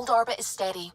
Hold orbit is steady.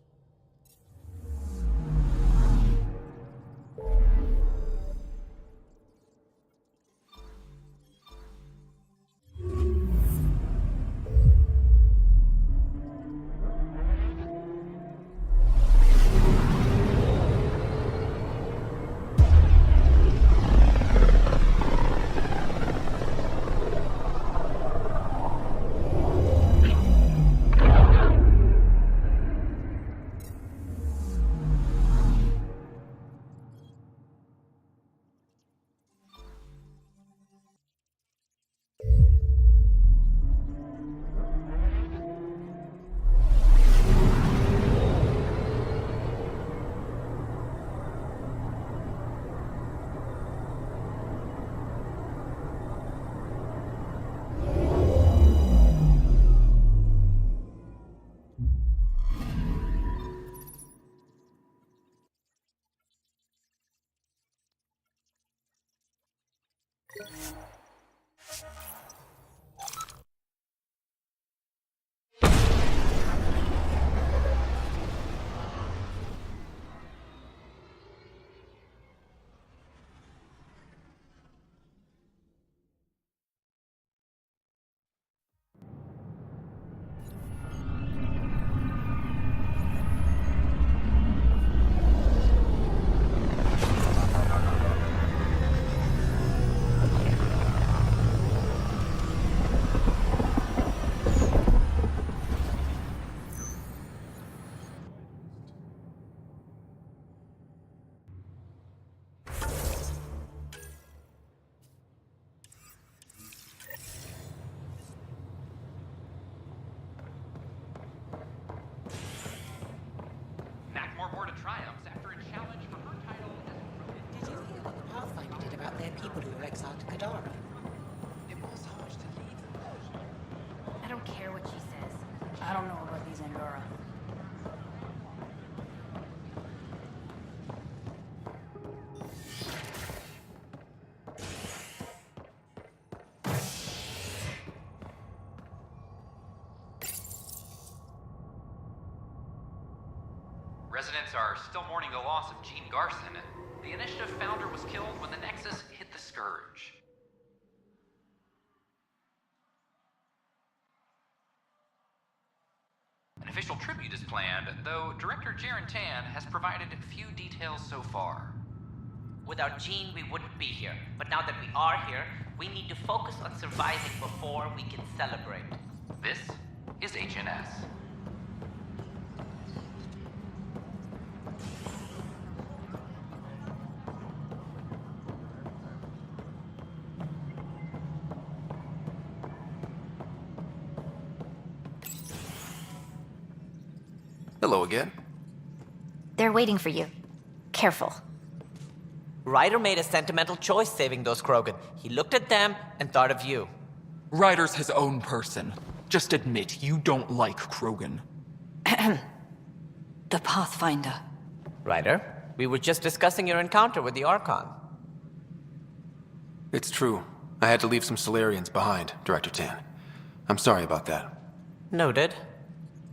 Residents are still mourning the loss of Gene Garson. The initiative founder was killed when the Nexus hit the Scourge. An official tribute is planned, though Director Jaren Tan has provided few details so far. Without Gene, we wouldn't be here. But now that we are here, we need to focus on surviving before we can celebrate. This is HNS. Hello again. They're waiting for you. Careful. Ryder made a sentimental choice saving those Krogan. He looked at them and thought of you. Ryder's his own person. Just admit you don't like Krogan. The Pathfinder. Ryder, we were just discussing your encounter with the Archon. It's true. I had to leave some Solarians behind, Director Tan. I'm sorry about that. Noted.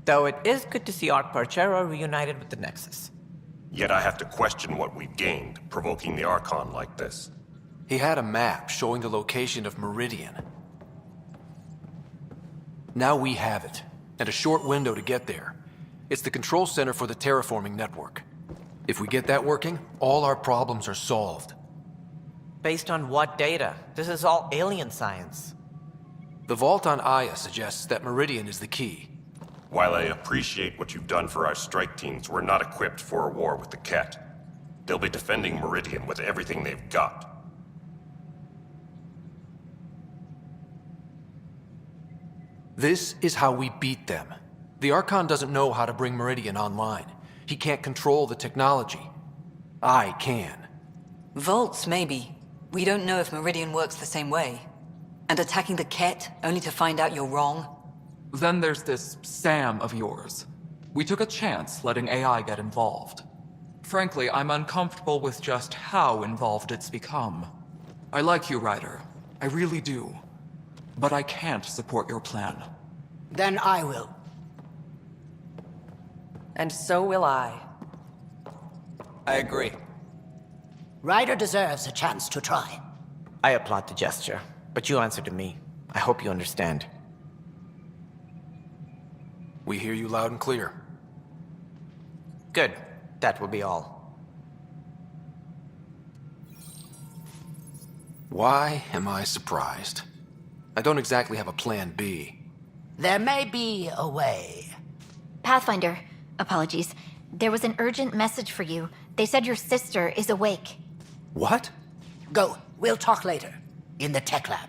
Though it is good to see Arc Parchero reunited with the Nexus. Yet I have to question what we've gained, provoking the Archon like this. He had a map showing the location of Meridian. Now we have it, and a short window to get there. It's the control center for the terraforming network. If we get that working, all our problems are solved. Based on what data? This is all alien science. The vault on Aya suggests that Meridian is the key. While I appreciate what you've done for our strike teams, we're not equipped for a war with the Ket. They'll be defending Meridian with everything they've got. This is how we beat them. The Archon doesn't know how to bring Meridian online. He can't control the technology. I can. Vaults, maybe. We don't know if Meridian works the same way. And attacking the Ket, only to find out you're wrong? Then there's this Sam of yours. We took a chance letting AI get involved. Frankly, I'm uncomfortable with just how involved it's become. I like you, Ryder. I really do. But I can't support your plan. Then I will. And so will I. I agree. Ryder deserves a chance to try. I applaud the gesture, but you answer to me. I hope you understand. We hear you loud and clear. Good. That will be all. Why am I surprised? I don't exactly have a plan B. There may be a way. Pathfinder, apologies. There was an urgent message for you. They said your sister is awake. What? Go. We'll talk later. In the tech lab.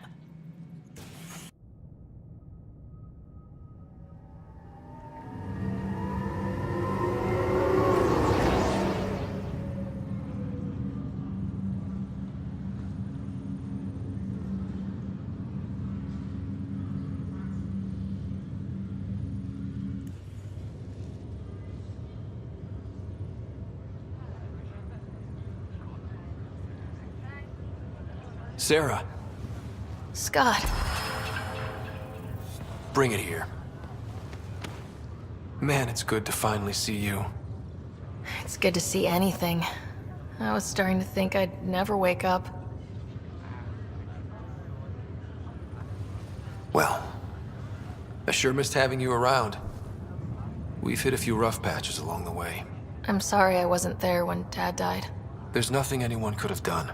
Sarah, Scott. bring it here. Man, it's good to finally see you. It's good to see anything. I was starting to think I'd never wake up. Well, I sure missed having you around. We've hit a few rough patches along the way. I'm sorry I wasn't there when Dad died. There's nothing anyone could have done.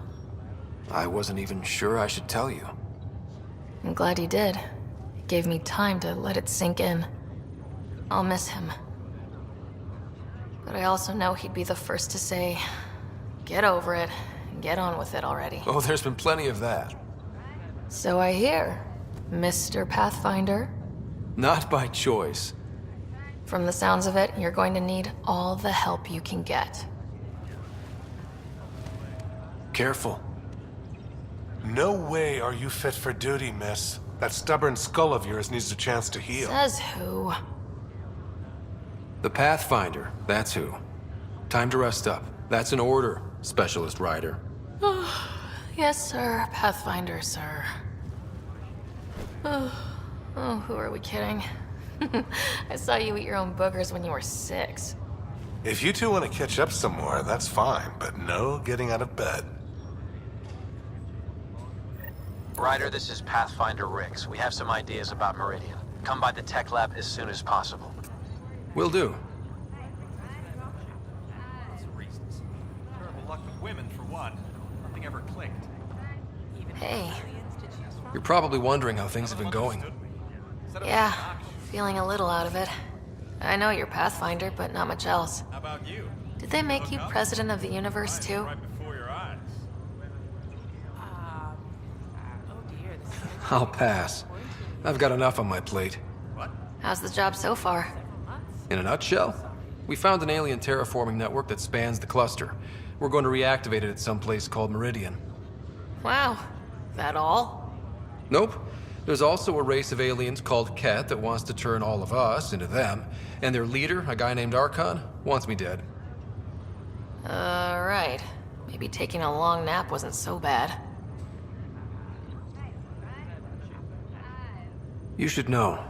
I wasn't even sure I should tell you. I'm glad you did. It gave me time to let it sink in. I'll miss him. But I also know he'd be the first to say, get over it, and get on with it already. Oh, there's been plenty of that. So I hear, Mr. Pathfinder. Not by choice. From the sounds of it, you're going to need all the help you can get. Careful. No way are you fit for duty, miss. That stubborn skull of yours needs a chance to heal. Says who? The Pathfinder, that's who. Time to rest up. That's an order, Specialist Ryder. Yes, sir. Pathfinder, sir. Oh, who are we kidding? I saw you eat your own boogers when you were 6. If you two want to catch up some more, that's fine, but no getting out of bed. Ryder, this is Pathfinder Rix. We have some ideas about Meridian. Come by the tech lab as soon as possible. Will do. Terrible luck with women, for one. Nothing ever clicked. Hey. You're probably wondering how things have been going. Yeah, feeling a little out of it. I know you're Pathfinder, but not much else. How about you? Did they make you president of the universe, too? Right before your eyes. I'll pass. I've got enough on my plate. What? How's the job so far? In a nutshell, we found an alien terraforming network that spans the cluster. We're going to reactivate it at some place called Meridian. Wow. That all? Nope. There's also a race of aliens called Ket that wants to turn all of us into them, and their leader, a guy named Archon, wants me dead. Right. Maybe taking a long nap wasn't so bad. You should know,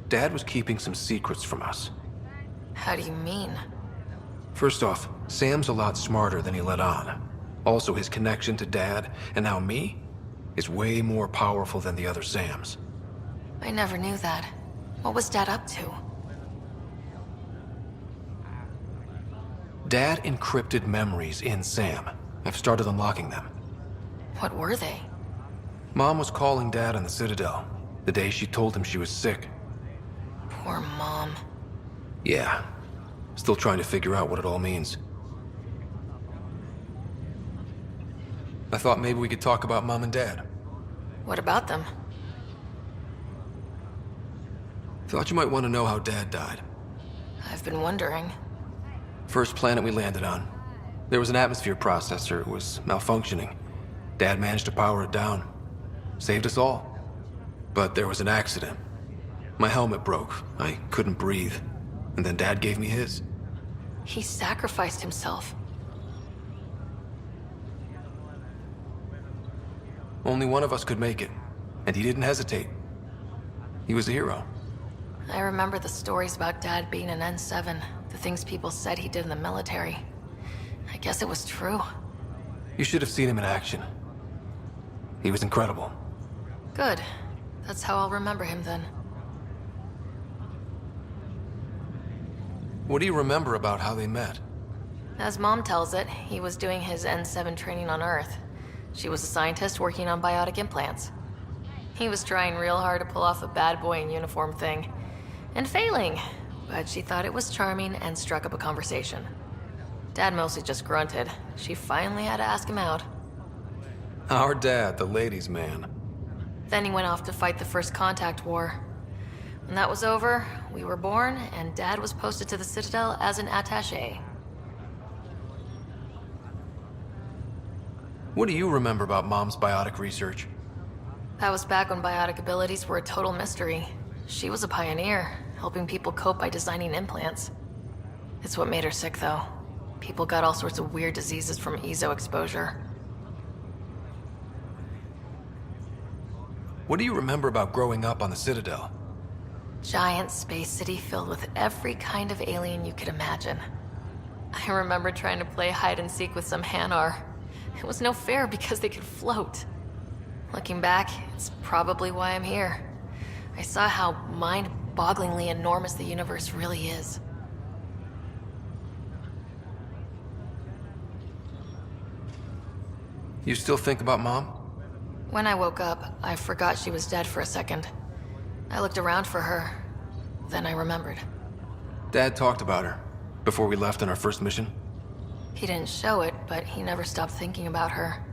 Dad was keeping some secrets from us. How do you mean? First off, Sam's a lot smarter than he let on. Also, his connection to Dad, and now me, is way more powerful than the other Sams. I never knew that. What was Dad up to? Dad encrypted memories in Sam. I've started unlocking them. What were they? Mom was calling Dad on the Citadel, the day she told him she was sick. Poor Mom. Yeah. Still trying to figure out what it all means. I thought maybe we could talk about Mom and Dad. What about them? Thought you might want to know how Dad died. I've been wondering. First planet we landed on. There was an atmosphere processor. It was malfunctioning. Dad managed to power it down. Saved us all. But there was an accident. My helmet broke. I couldn't breathe. And then Dad gave me his. He sacrificed himself. Only one of us could make it. And he didn't hesitate. He was a hero. I remember the stories about Dad being an N7. The things people said he did in the military. I guess it was true. You should have seen him in action. He was incredible. Good. That's how I'll remember him then. What do you remember about how they met? As Mom tells it, he was doing his N7 training on Earth. She was a scientist working on biotic implants. He was trying real hard to pull off a bad boy in uniform thing. And failing, but she thought it was charming and struck up a conversation. Dad mostly just grunted. She finally had to ask him out. Our dad, the ladies' man. Then he went off to fight the First Contact War. When that was over, we were born, and Dad was posted to the Citadel as an attaché. What do you remember about Mom's biotic research? That was back when biotic abilities were a total mystery. She was a pioneer, helping people cope by designing implants. It's what made her sick, though. People got all sorts of weird diseases from ESO exposure. What do you remember about growing up on the Citadel? Giant space city filled with every kind of alien you could imagine. I remember trying to play hide and seek with some Hanar. It was no fair because they could float. Looking back, it's probably why I'm here. I saw how mind-bogglingly enormous the universe really is. You still think about Mom? When I woke up, I forgot she was dead for a second. I looked around for her, then I remembered. Dad talked about her before we left on our first mission. He didn't show it, but he never stopped thinking about her.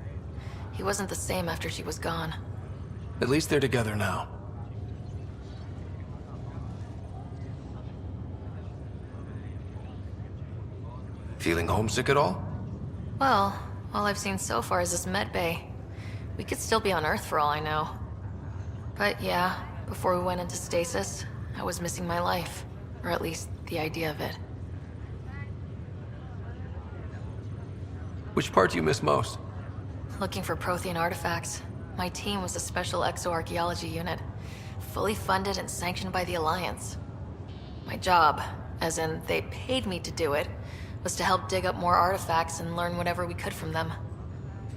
He wasn't the same after she was gone. At least they're together now. Feeling homesick at all? Well, all I've seen so far is this med bay. We could still be on Earth for all I know. But yeah, before we went into stasis, I was missing my life. Or at least the idea of it. Which part do you miss most? Looking for Prothean artifacts. My team was a special exoarchaeology unit, fully funded and sanctioned by the Alliance. My job, as in they paid me to do it, was to help dig up more artifacts and learn whatever we could from them.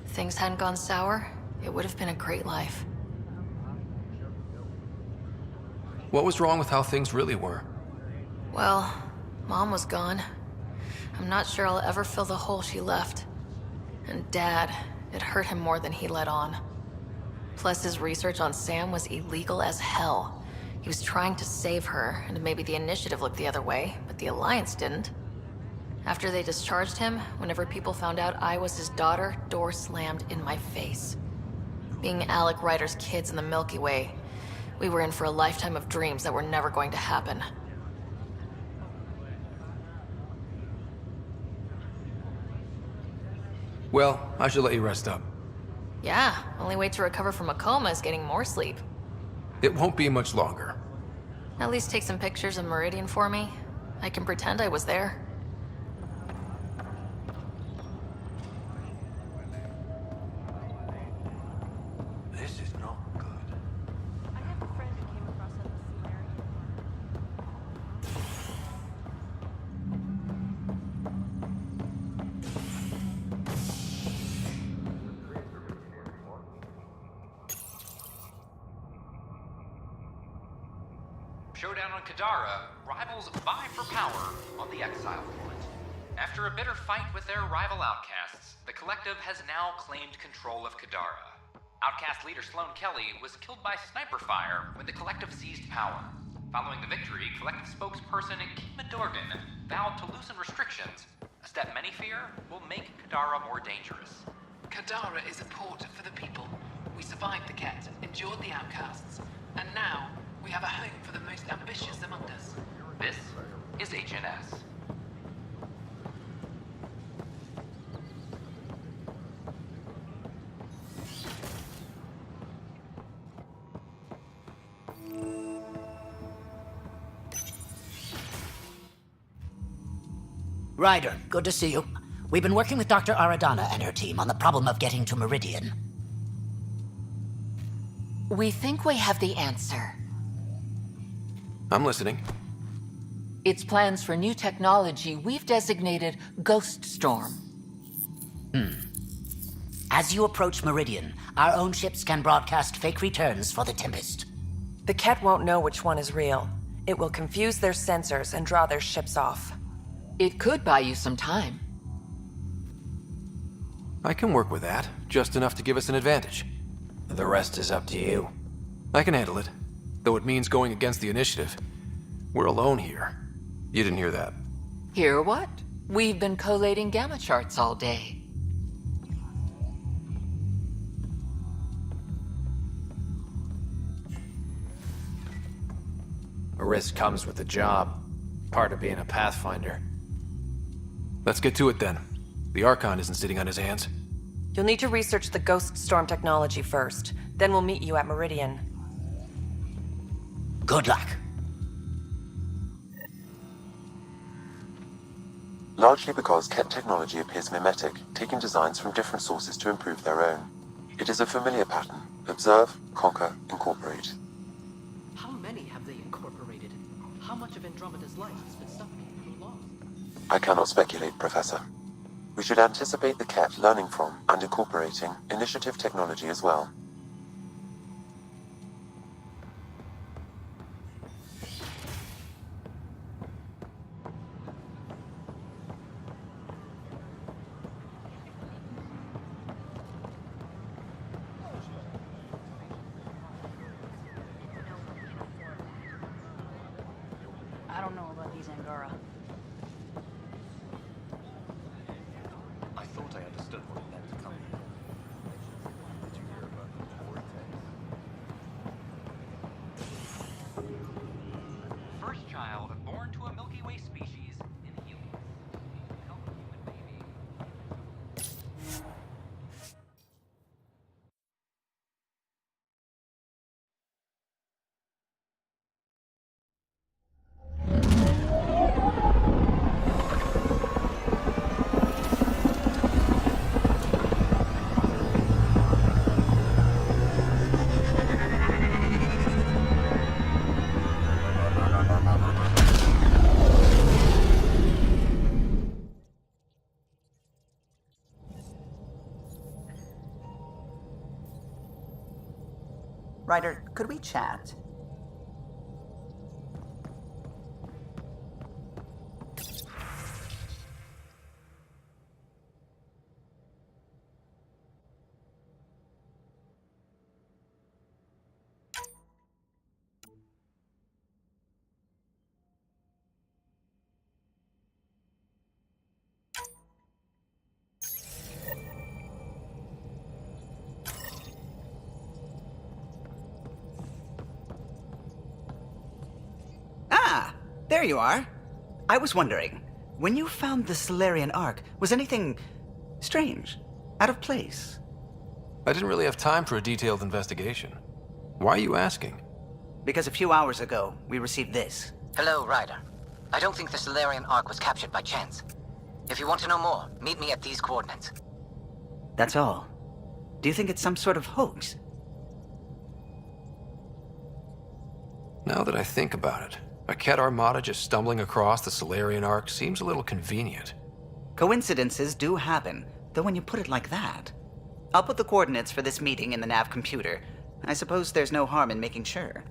If things hadn't gone sour, it would have been a great life. What was wrong with how things really were? Well, Mom was gone. I'm not sure I'll ever fill the hole she left. And Dad, it hurt him more than he let on. Plus, his research on Sam was illegal as hell. He was trying to save her, and maybe the Initiative looked the other way, but the Alliance didn't. After they discharged him, whenever people found out I was his daughter, door slammed in my face. Being Alec Ryder's kids in the Milky Way, we were in for a lifetime of dreams that were never going to happen. Well, I should let you rest up. Yeah, only way to recover from a coma is getting more sleep. It won't be much longer. At least take some pictures of Meridian for me. I can pretend I was there. This is not good. I have a friend who came across on the sea Showdown on Kadara, rivals vie for power on the Exile front. After a bitter fight with their rival outcasts, the Collective has now claimed control of Kadara. Outcast leader Sloane Kelly was killed by sniper fire when the Collective seized power. Following the victory, Collective spokesperson Kima Dorgan vowed to loosen restrictions, a step many fear will make Kadara more dangerous. Kadara is a port for the people. We survived the Ket, endured the outcasts, and now we have a home for the most ambitious among us. This is HNS. Ryder, good to see you. We've been working with Dr. Aradana and her team on the problem of getting to Meridian. We think we have the answer. I'm listening. Its plans for new technology we've designated Ghost Storm. As you approach Meridian, our own ships can broadcast fake returns for the Tempest. The Ket won't know which one is real. It will confuse their sensors and draw their ships off. It could buy you some time. I can work with that, just enough to give us an advantage. The rest is up to you. I can handle it, though it means going against the initiative. We're alone here. You didn't hear that. Hear what? We've been collating gamma charts all day. A risk comes with the job. Part of being a Pathfinder. Let's get to it then. The Archon isn't sitting on his hands. You'll need to research the Ghost Storm technology first. Then we'll meet you at Meridian. Good luck. Largely because Ket technology appears mimetic, taking designs from different sources to improve their own. It is a familiar pattern. Observe, conquer, incorporate. How many have they incorporated? How much of Andromeda's life has been stuck being lost? I cannot speculate, Professor. We should anticipate the Ket learning from and incorporating initiative technology as well. I don't know about these Angara. I thought I understood what it meant to come here. Did you hear about the vortex? First child born to a Milky Way species in humans. Help a human baby. Ryder, could we chat? There you are. I was wondering, when you found the Solarian Ark, was anything strange? Out of place? I didn't really have time for a detailed investigation. Why are you asking? Because a few hours ago, we received this. Hello, Ryder. I don't think the Solarian Ark was captured by chance. If you want to know more, meet me at these coordinates. That's all. Do you think it's some sort of hoax? Now that I think about it, a Ket armada just stumbling across the Solarian Ark seems a little convenient. Coincidences do happen, though when you put it like that. I'll put the coordinates for this meeting in the nav computer. I suppose there's no harm in making sure.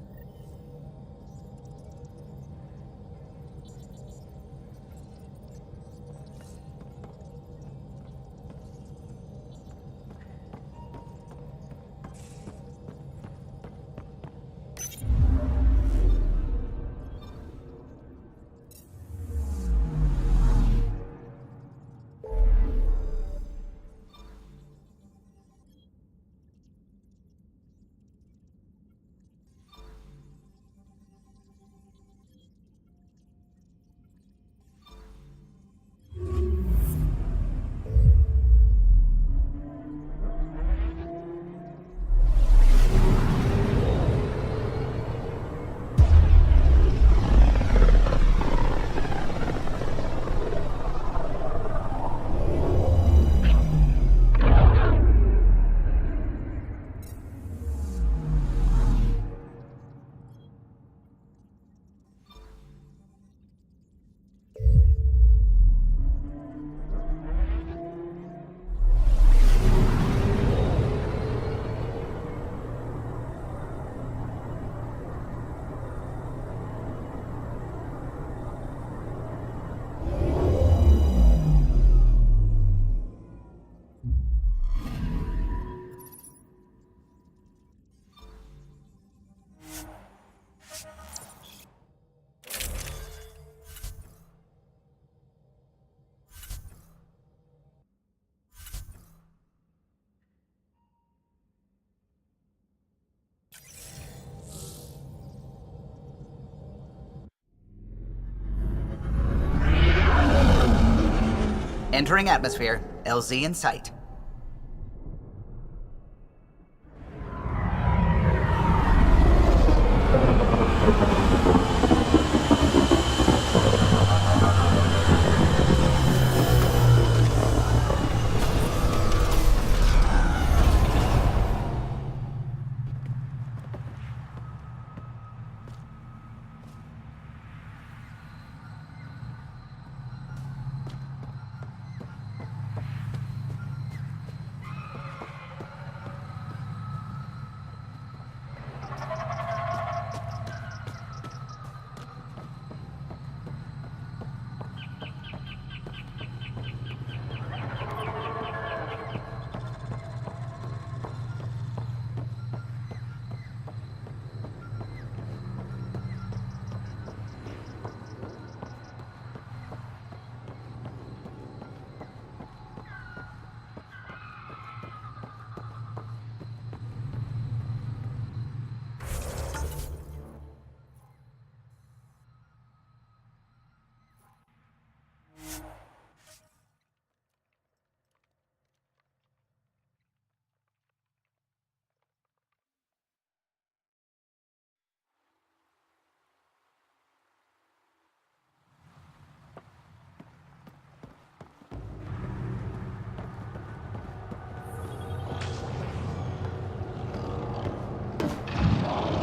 Entering atmosphere. LZ in sight.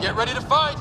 Get ready to fight!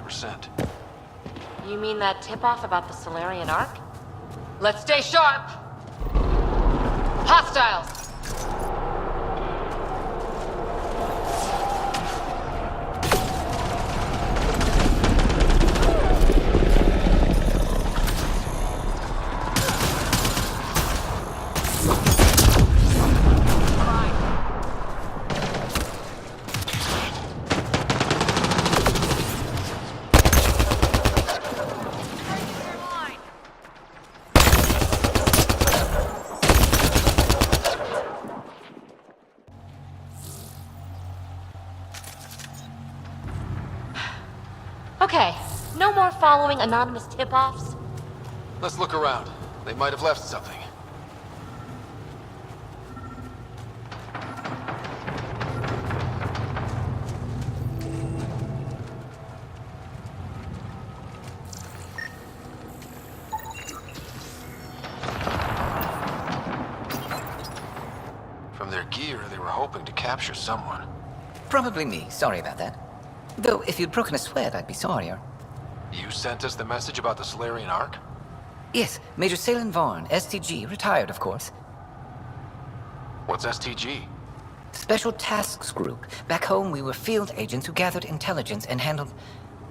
100%. You mean that tip-off about the Solarian Ark? Let's stay sharp! Hostiles! Okay, no more following anonymous tip-offs? Let's look around. They might have left something. From their gear, they were hoping to capture someone. Probably me. Sorry about that. Though, if you'd broken a sweat, I'd be sorrier. You sent us the message about the Solarian Ark? Yes, Major Salen Vaughn, STG, retired, of course. What's STG? Special Tasks Group. Back home, we were field agents who gathered intelligence and handled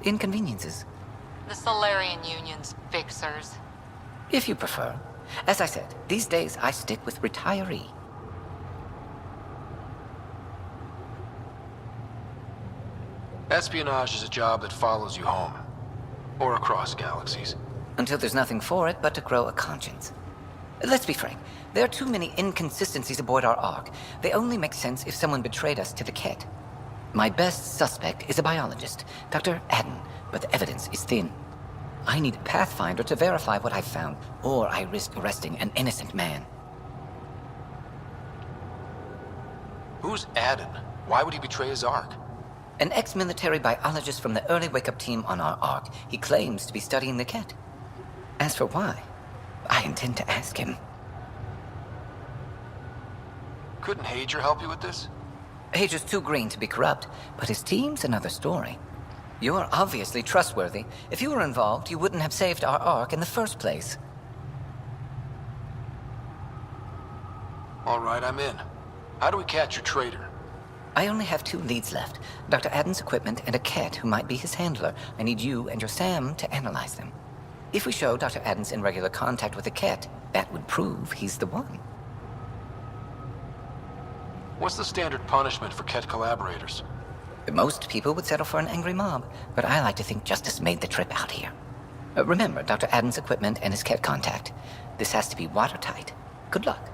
inconveniences. The Solarian Union's fixers. If you prefer. As I said, these days I stick with retiree. Espionage is a job that follows you home. Or across galaxies. Until there's nothing for it but to grow a conscience. Let's be frank. There are too many inconsistencies aboard our Ark. They only make sense if someone betrayed us to the Ket. My best suspect is a biologist, Dr. Adden, but the evidence is thin. I need a Pathfinder to verify what I've found, or I risk arresting an innocent man. Who's Adden? Why would he betray his Ark? An ex-military biologist from the early wake-up team on our Ark. He claims to be studying the Ket. As for why, I intend to ask him. Couldn't Hager help you with this? Hager's too green to be corrupt, but his team's another story. You're obviously trustworthy. If you were involved, you wouldn't have saved our Ark in the first place. All right, I'm in. How do we catch your traitor? I only have 2 leads left. Dr. Adden's equipment and a Ket who might be his handler. I need you and your Sam to analyze them. If we show Dr. Adden's in regular contact with the Ket, that would prove he's the one. What's the standard punishment for Ket collaborators? Most people would settle for an angry mob, but I like to think justice made the trip out here. Remember Dr. Adden's equipment and his Ket contact. This has to be watertight. Good luck.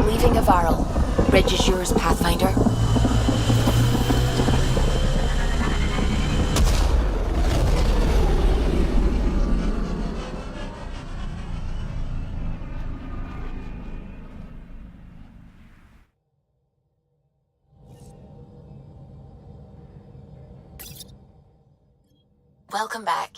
Leaving Avarel. Bridge is yours, Pathfinder. Welcome back.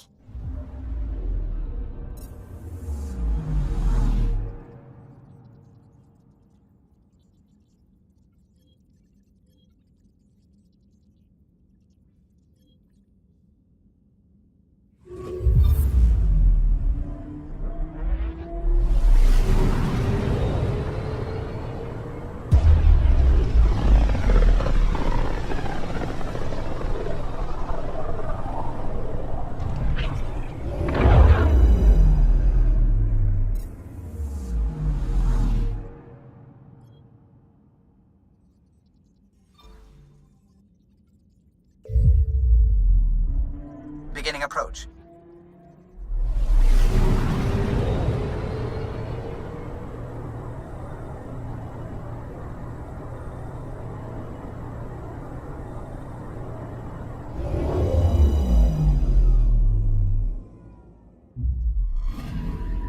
Beginning approach.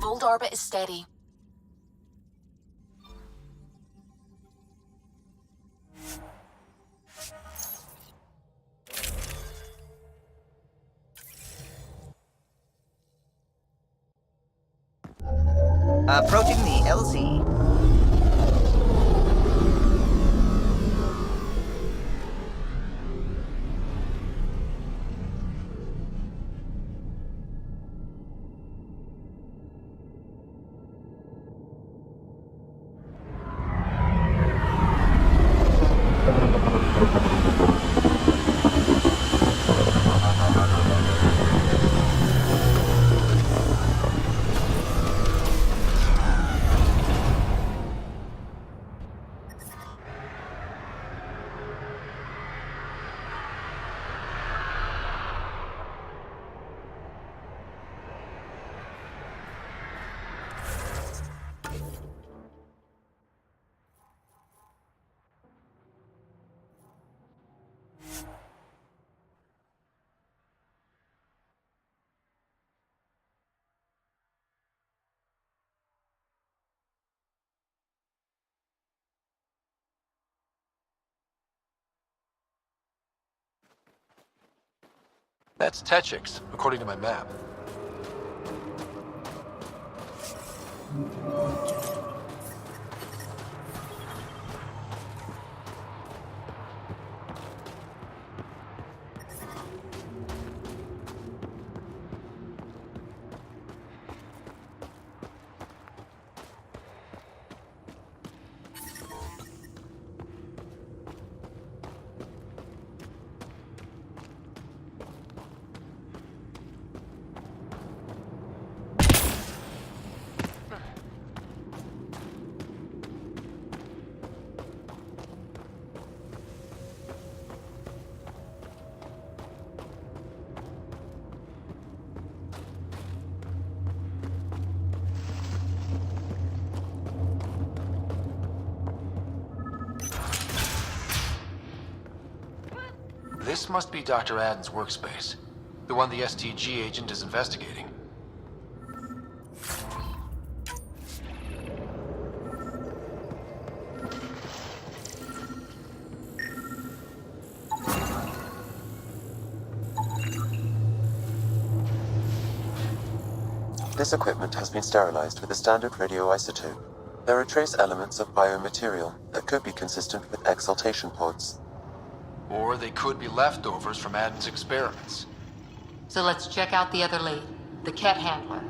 Hold orbit is steady. Approaching the LZ. That's Techix, according to my map. This must be Dr. Adden's workspace, the one the STG agent is investigating. This equipment has been sterilized with a standard radioisotope. There are trace elements of biomaterial that could be consistent with exaltation pods. Or they could be leftovers from Adden's experiments. So let's check out the other lead, the Ket handler.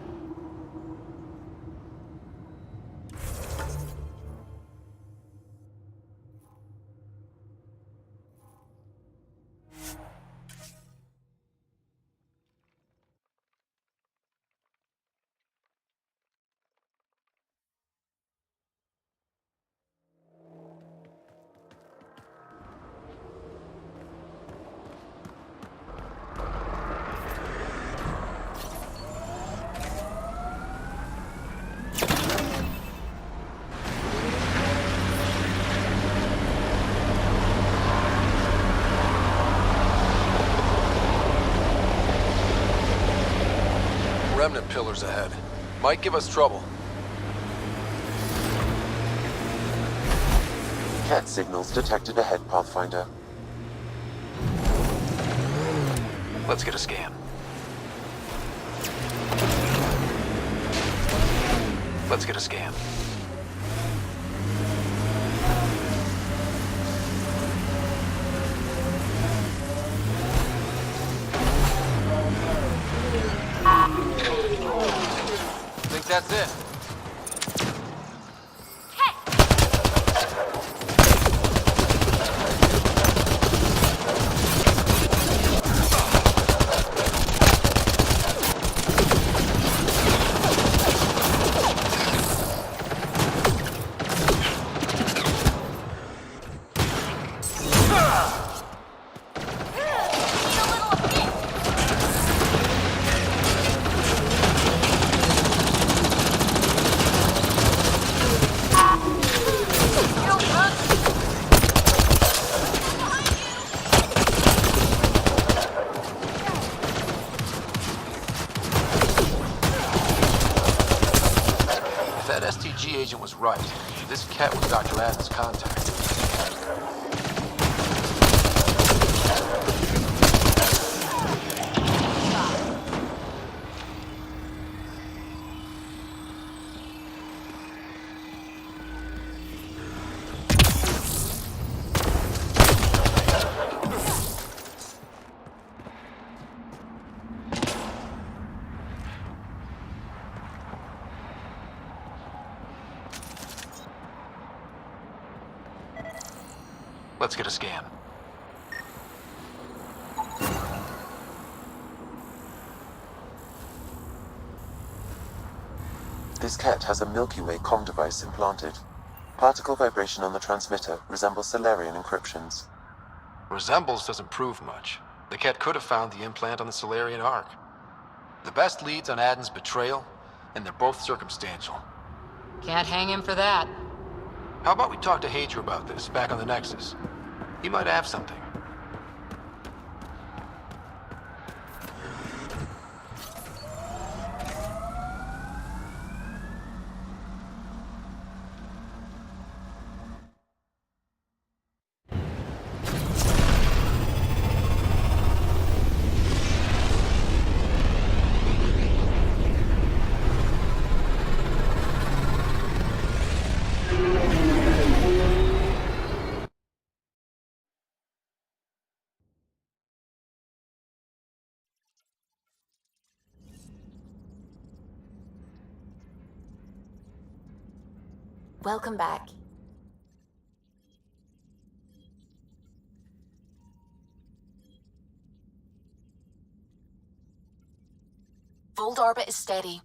Remnant pillars ahead. Might give us trouble. Ket signals detected ahead, Pathfinder. Let's get a scan. Let's get a scan. Think that's it. That STG agent was right. This cat was Dr. Adams' contact. Let's get a scan. This cat has a Milky Way comm device implanted. Particle vibration on the transmitter resembles Solarian encryptions. Resembles doesn't prove much. The cat could have found the implant on the Solarian Ark. The best leads on Aden's betrayal, and they're both circumstantial. Can't hang him for that. How about we talk to Hager about this, back on the Nexus? He might have something. Welcome back. Fold orbit is steady.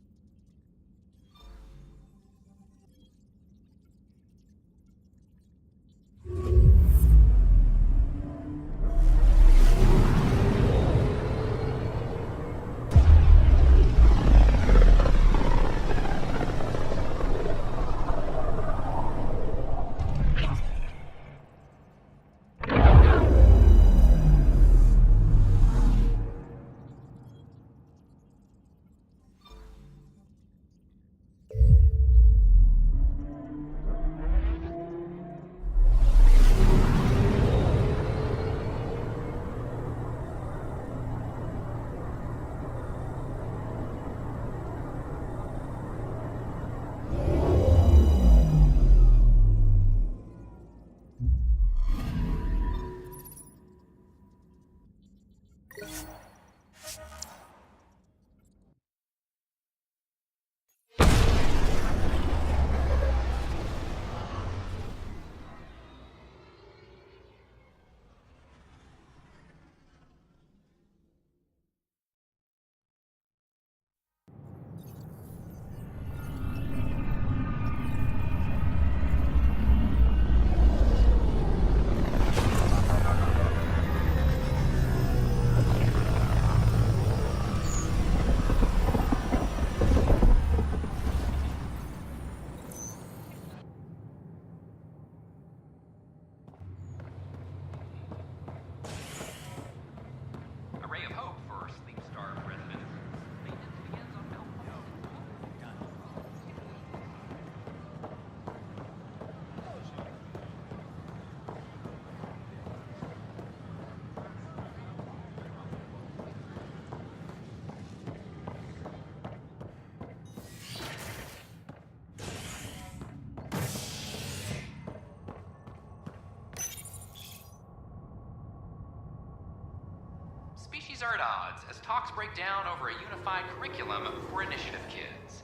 Species are at odds as talks break down over a unified curriculum for initiative kids.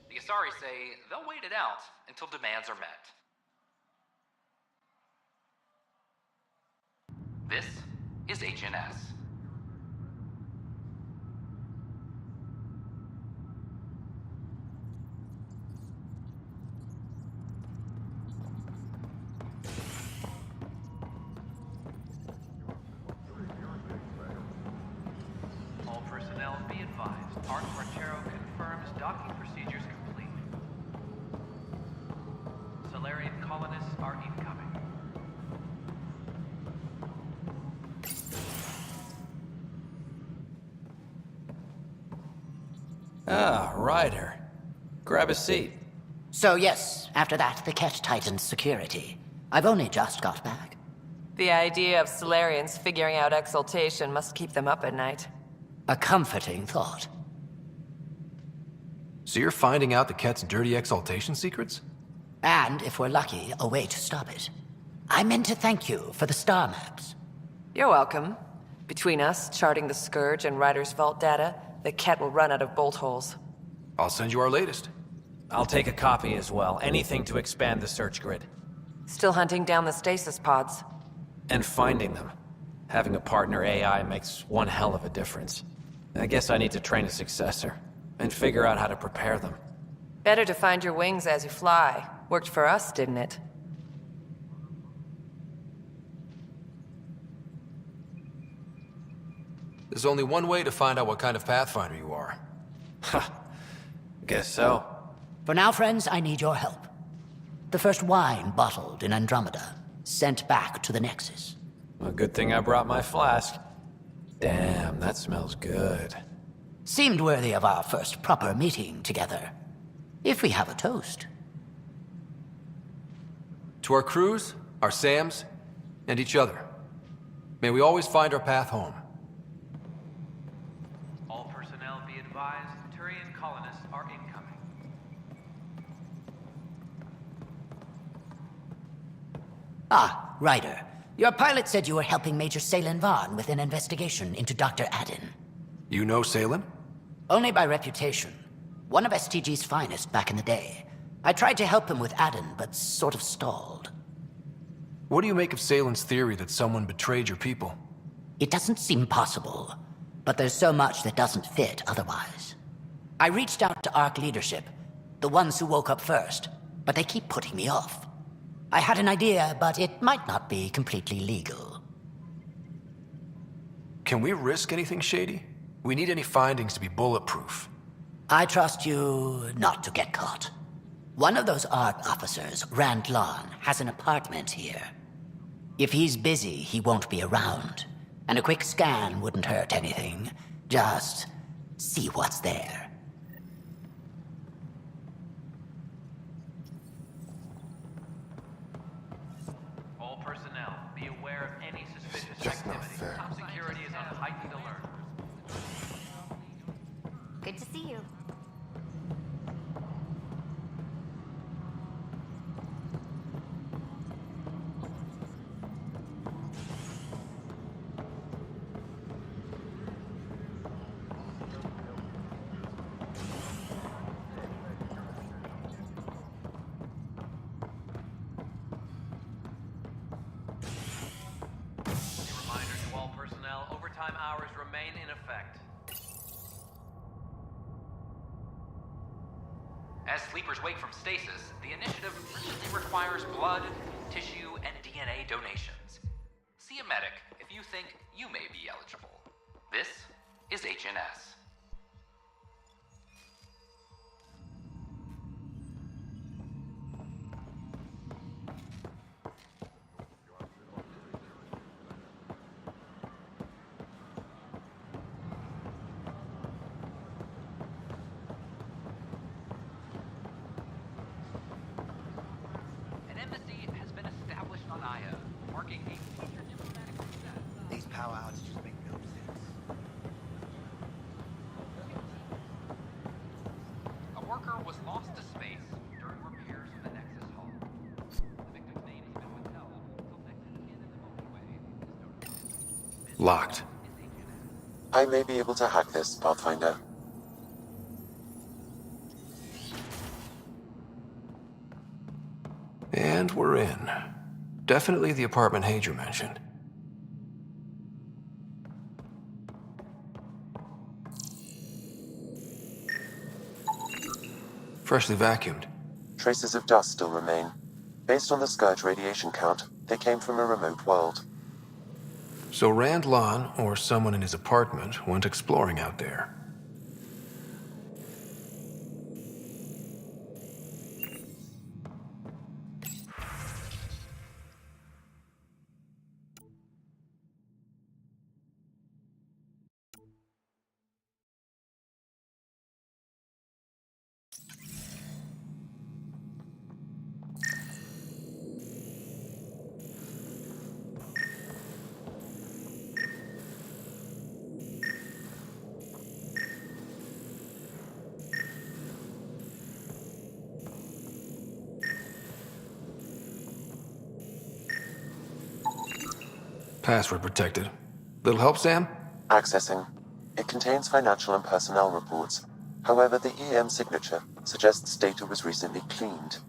The Asari say they'll wait it out until demands are met. This is HNS. All personnel be advised. Arc Marchero confirms docking procedures complete. Solarian colonists are incoming. Ah, Ryder. Grab a seat. So yes, after that, the Ket tightened security. I've only just got back. The idea of Solarians figuring out exaltation must keep them up at night. A comforting thought. So you're finding out the Ket's dirty exaltation secrets? And, if we're lucky, a way to stop it. I meant to thank you for the star maps. You're welcome. Between us, charting the Scourge and Ryder's Vault data, the Ket will run out of bolt holes. I'll send you our latest. I'll take a copy as well. Anything to expand the search grid. Still hunting down the stasis pods. And finding them. Having a partner AI makes one hell of a difference. I guess I need to train a successor, and figure out how to prepare them. Better to find your wings as you fly. Worked for us, didn't it? There's only one way to find out what kind of Pathfinder you are. Ha. Guess so. For now, friends, I need your help. The first wine bottled in Andromeda, sent back to the Nexus. A good thing I brought my flask. Damn, that smells good. Seemed worthy of our first proper meeting together. If we have a toast. To our crews, our Sams, and each other. May we always find our path home. All personnel be advised, Turian colonists are incoming. Ah, Ryder. Your pilot said you were helping Major Salen Vaughn with an investigation into Dr. Adden. You know Salen? Only by reputation. One of STG's finest back in the day. I tried to help him with Adden, but sort of stalled. What do you make of Salen's theory that someone betrayed your people? It doesn't seem possible, but there's so much that doesn't fit otherwise. I reached out to ARC leadership, the ones who woke up first, but they keep putting me off. I had an idea, but it might not be completely legal. Can we risk anything shady? We need any findings to be bulletproof. I trust you not to get caught. One of those ARC officers, Rand Lon, has an apartment here. If he's busy, he won't be around. And a quick scan wouldn't hurt anything. Just see what's there. All personnel, be aware of any suspicious Just not activity. fair. Top security is on heightened alert. Good to see you. Reminder to all personnel, overtime hours remain in effect. As sleepers wake from stasis, the initiative urgently requires blood, tissue, and DNA donations. See a medic if you think you may be eligible. This is HNS. An embassy has been established on Aya, marking a major diplomatic success. These power outages make no sense. A worker was lost to space during repairs of the Nexus hull. The victim's name has been withheld until Nexus scan in the Milky Way is notified. Locked. I may be able to hack this, Pathfinder. And we're in. Definitely the apartment Hager mentioned. Freshly vacuumed. Traces of dust still remain. Based on the Scourge radiation count, they came from a remote world. So Rand Lon, or someone in his apartment, went exploring out there. Password protected. Little help, Sam? Accessing. It contains financial and personnel reports. However, the EM signature suggests data was recently cleaned.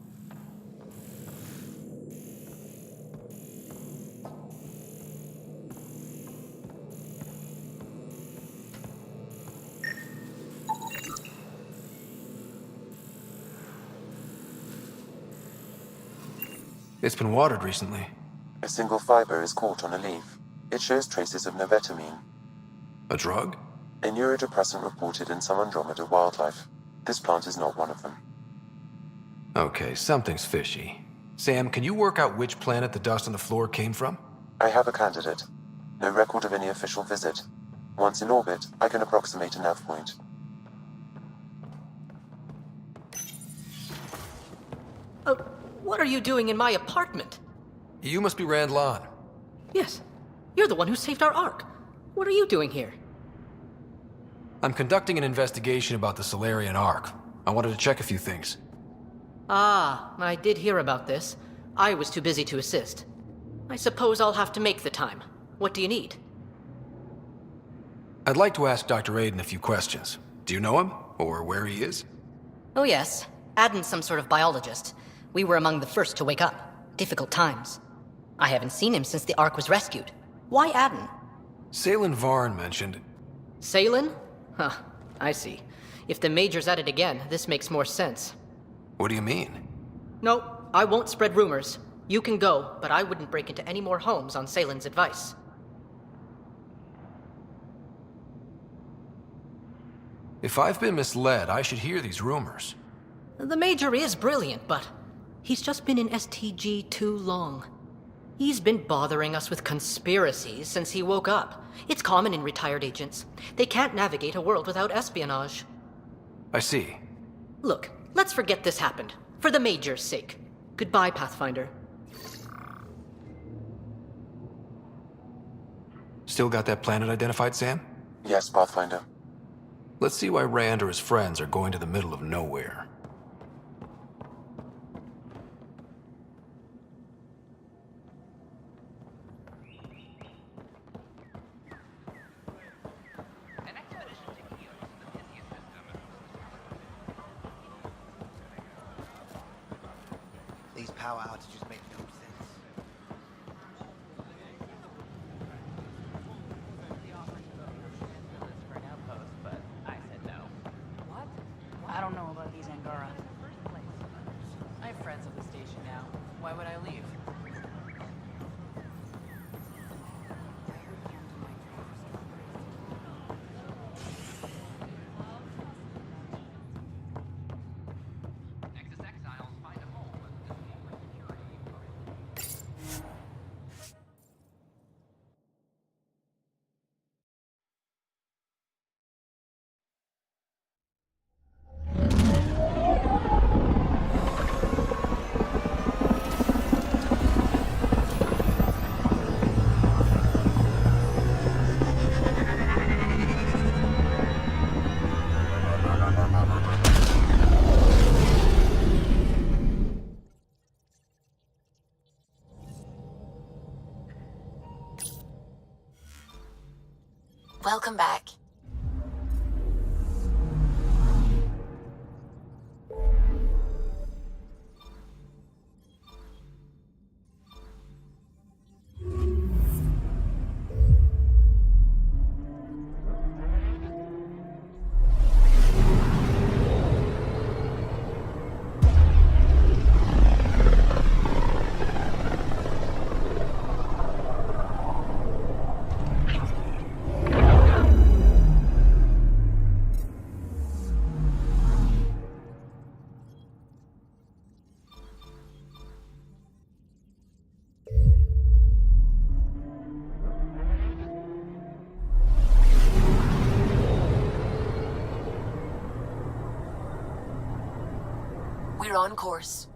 It's been watered recently. A single fiber is caught on a leaf. It shows traces of novetamine. A drug? A neurodepressant reported in some Andromeda wildlife. This plant is not one of them. Okay, something's fishy. Sam, can you work out which planet the dust on the floor came from? I have a candidate. No record of any official visit. Once in orbit, I can approximate a nav point. What are you doing in my apartment? You must be Rand Lon. Yes. You're the one who saved our Ark. What are you doing here? I'm conducting an investigation about the Solarian Ark. I wanted to check a few things. Ah, I did hear about this. I was too busy to assist. I suppose I'll have to make the time. What do you need? I'd like to ask Dr. Aiden a few questions. Do you know him? Or where he is? Oh yes. Aden's some sort of biologist. We were among the first to wake up. Difficult times. I haven't seen him since the Ark was rescued. Why Aden? Salen Varn mentioned... Salen? Huh, I see. If the Major's at it again, this makes more sense. What do you mean? No, I won't spread rumors. You can go, but I wouldn't break into any more homes on Salen's advice. If I've been misled, I should hear these rumors. The Major is brilliant, but he's just been in STG too long. He's been bothering us with conspiracies since he woke up. It's common in retired agents. They can't navigate a world without espionage. I see. Look, let's forget this happened. For the Major's sake. Goodbye, Pathfinder. Still got that planet identified, Sam? Yes, Pathfinder. Let's see why Rand or his friends are going to the middle of nowhere. These power outages make no sense. I don't know about these Angara. I have friends at the station now. Why would I leave? Welcome back. We're on course.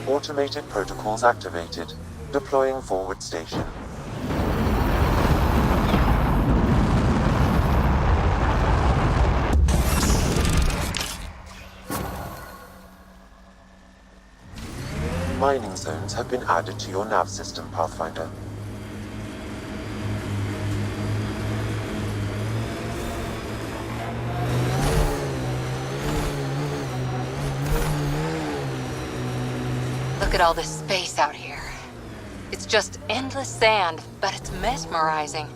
Automated protocols activated. Deploying forward station. Mining zones have been added to your nav system, Pathfinder. Look at all this space out here. It's just endless sand, but it's mesmerizing.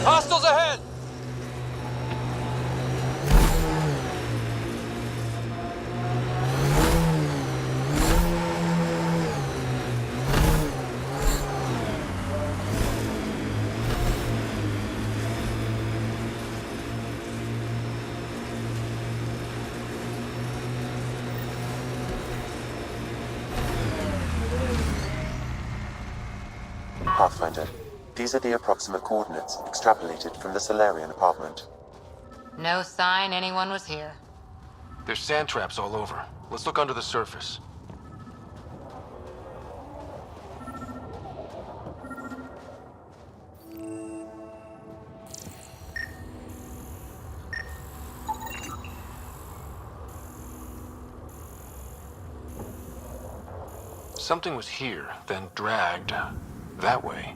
Hostiles ahead! Pathfinder, these are the approximate coordinates extrapolated from the Solarian apartment. No sign anyone was here. There's sand traps all over. Let's look under the surface. Something was here, then dragged that way.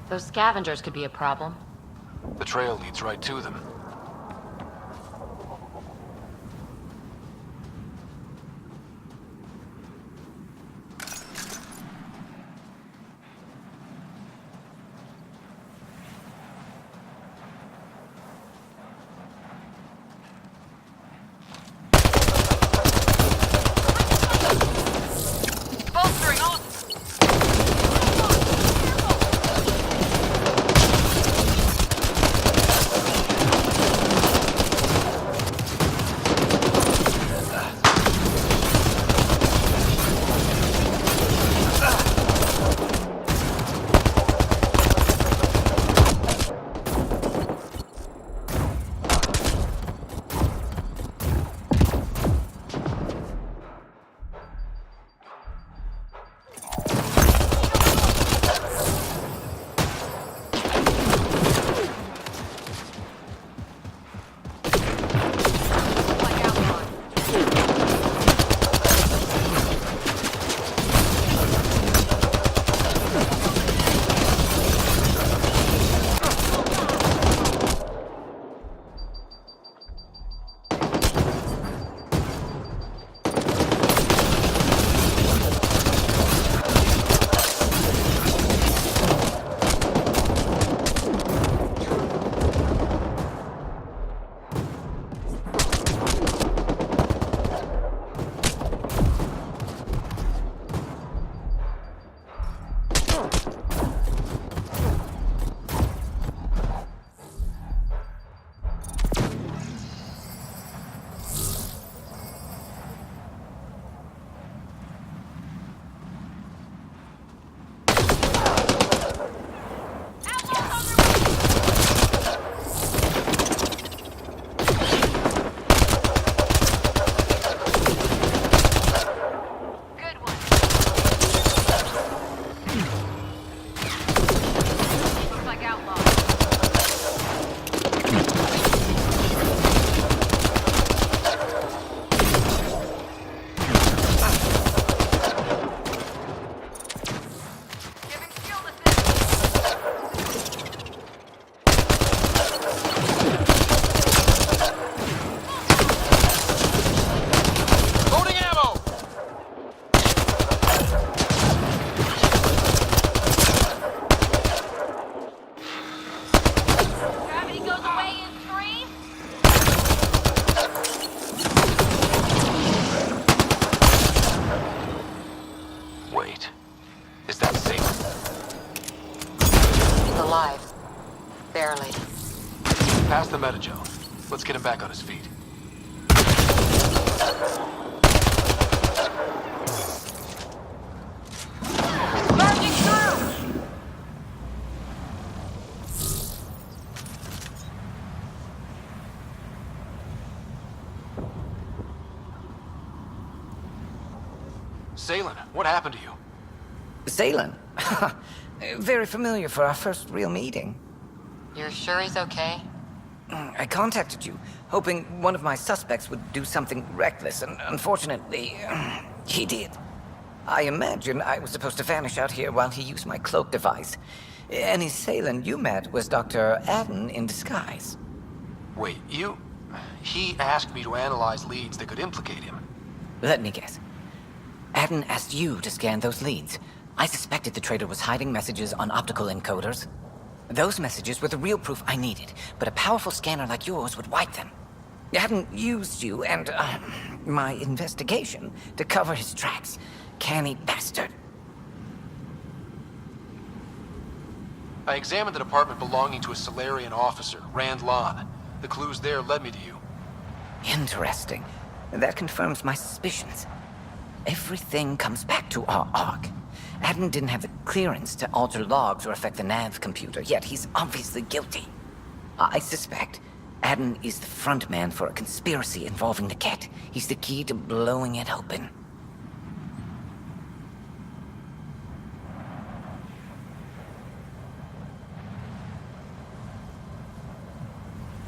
Those scavengers could be a problem. The trail leads right to them. Bolstering on! Barely. Pass the metagel. Let's get him back on his feet. Barging through! Salen, what happened to you? Salen? Very familiar for our first real meeting. You're sure he's okay? I contacted you, hoping one of my suspects would do something reckless, and unfortunately, he did. I imagine I was supposed to vanish out here while he used my cloak device. Any Salen you met was Dr. Adden in disguise. Wait, He asked me to analyze leads that could implicate him. Let me guess. Adden asked you to scan those leads. I suspected the traitor was hiding messages on optical encoders. Those messages were the real proof I needed, but a powerful scanner like yours would wipe them. Adden used you and, my investigation to cover his tracks. Canny bastard. I examined an apartment belonging to a Solarian officer, Rand Lon. The clues there led me to you. Interesting. That confirms my suspicions. Everything comes back to our arc. Adam didn't have the clearance to alter logs or affect the nav computer, yet he's obviously guilty. I suspect Adam is the front man for a conspiracy involving the Ket. He's the key to blowing it open.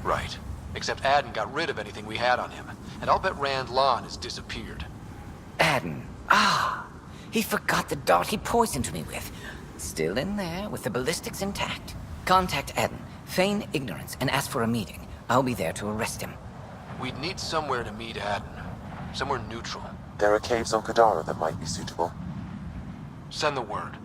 Right. Except Adam got rid of anything we had on him. And I'll bet Rand Lon has disappeared. Adam. Ah, he forgot the dart he poisoned me with. Still in there, with the ballistics intact. Contact Adam, feign ignorance, and ask for a meeting. I'll be there to arrest him. We'd need somewhere to meet Adam. Somewhere neutral. There are caves on Kadara that might be suitable. Send the word.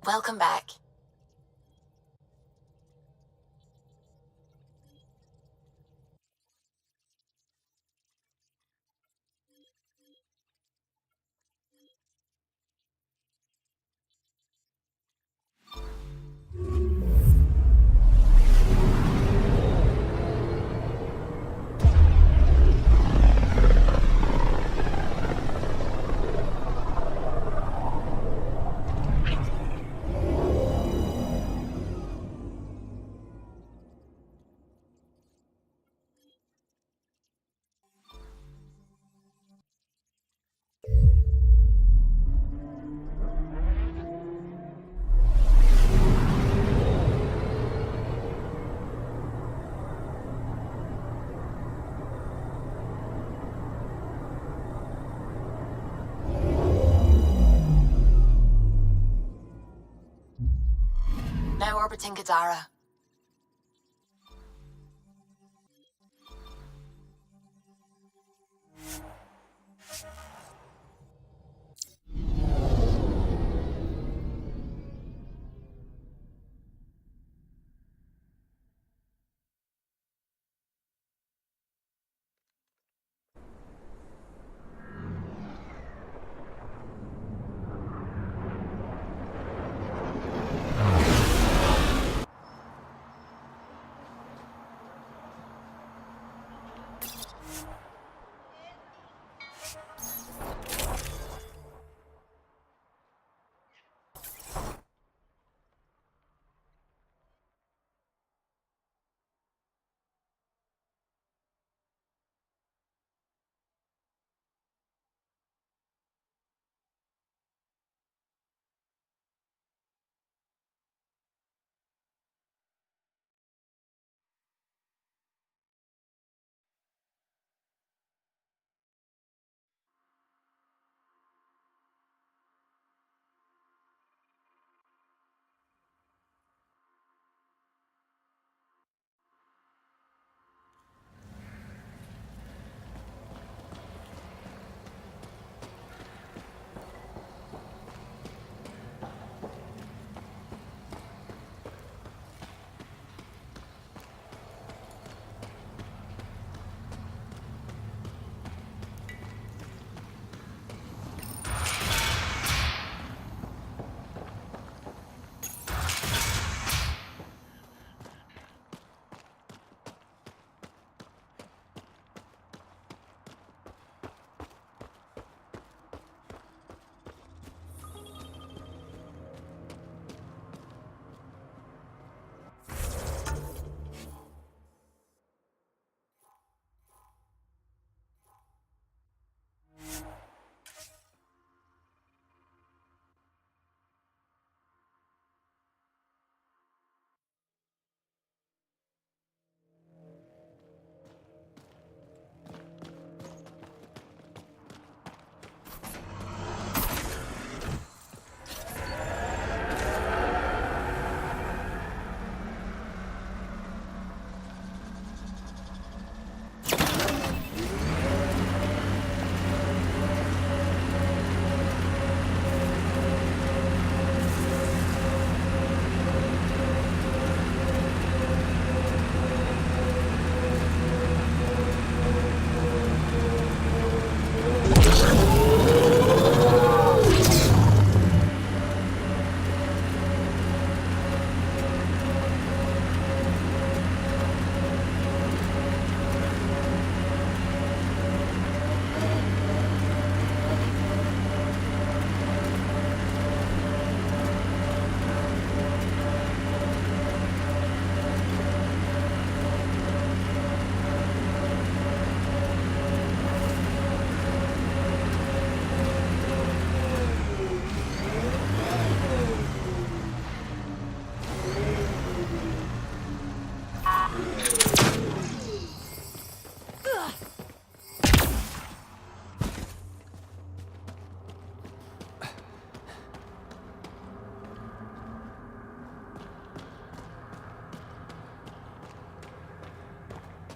Welcome back. Now orbiting Kadara.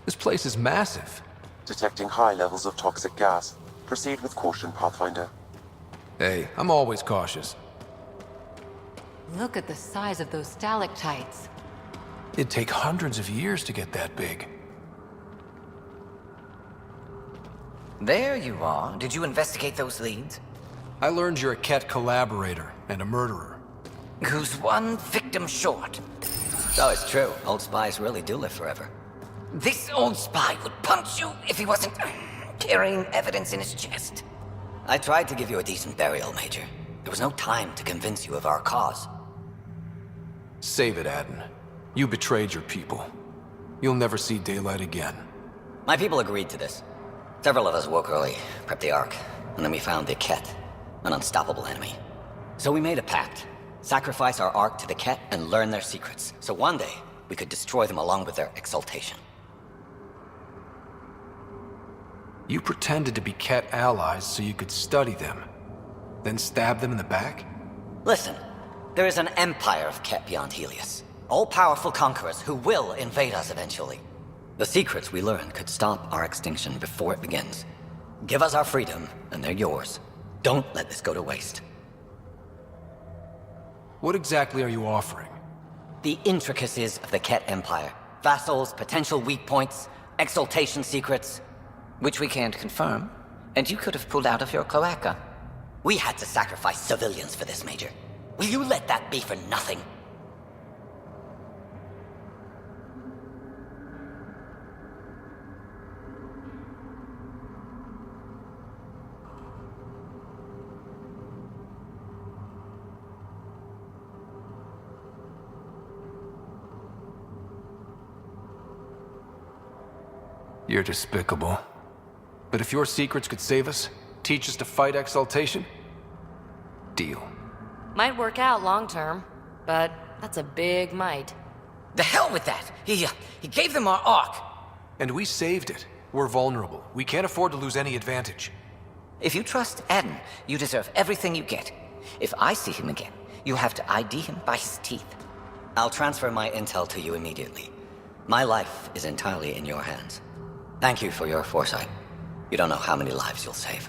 This place is massive. Detecting high levels of toxic gas. Proceed with caution, Pathfinder. Hey, I'm always cautious. Look at the size of those stalactites. It'd take hundreds of years to get that big. There you are. Did you investigate those leads? I learned you're a Ket collaborator and a murderer. Who's one victim short? Oh, it's true. Old spies really do live forever. This old spy would punch you if he wasn't carrying evidence in his chest. I tried to give you a decent burial, Major. There was no time to convince you of our cause. Save it, Aden. You betrayed your people. You'll never see daylight again. My people agreed to this. Several of us woke early, prepped the Ark, and then we found the Ket, an unstoppable enemy. So we made a pact. Sacrifice our Ark to the Ket and learn their secrets, so one day we could destroy them along with their exaltation. You pretended to be Ket allies so you could study them, then stab them in the back? Listen, there is an empire of Ket beyond Helios. All-powerful conquerors who will invade us eventually. The secrets we learn could stop our extinction before it begins. Give us our freedom, and they're yours. Don't let this go to waste. What exactly are you offering? The intricacies of the Ket Empire. Vassals, potential weak points, exaltation secrets. Which we can't confirm, and you could have pulled out of your cloaca. We had to sacrifice civilians for this, Major. Will you let that be for nothing? You're despicable. But if your secrets could save us, teach us to fight exaltation, deal. Might work out long term, but that's a big might. The hell with that! He gave them our Ark! And we saved it. We're vulnerable. We can't afford to lose any advantage. If you trust Aden, you deserve everything you get. If I see him again, you'll have to ID him by his teeth. I'll transfer my intel to you immediately. My life is entirely in your hands. Thank you for your foresight. You don't know how many lives you'll save.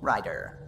Ryder,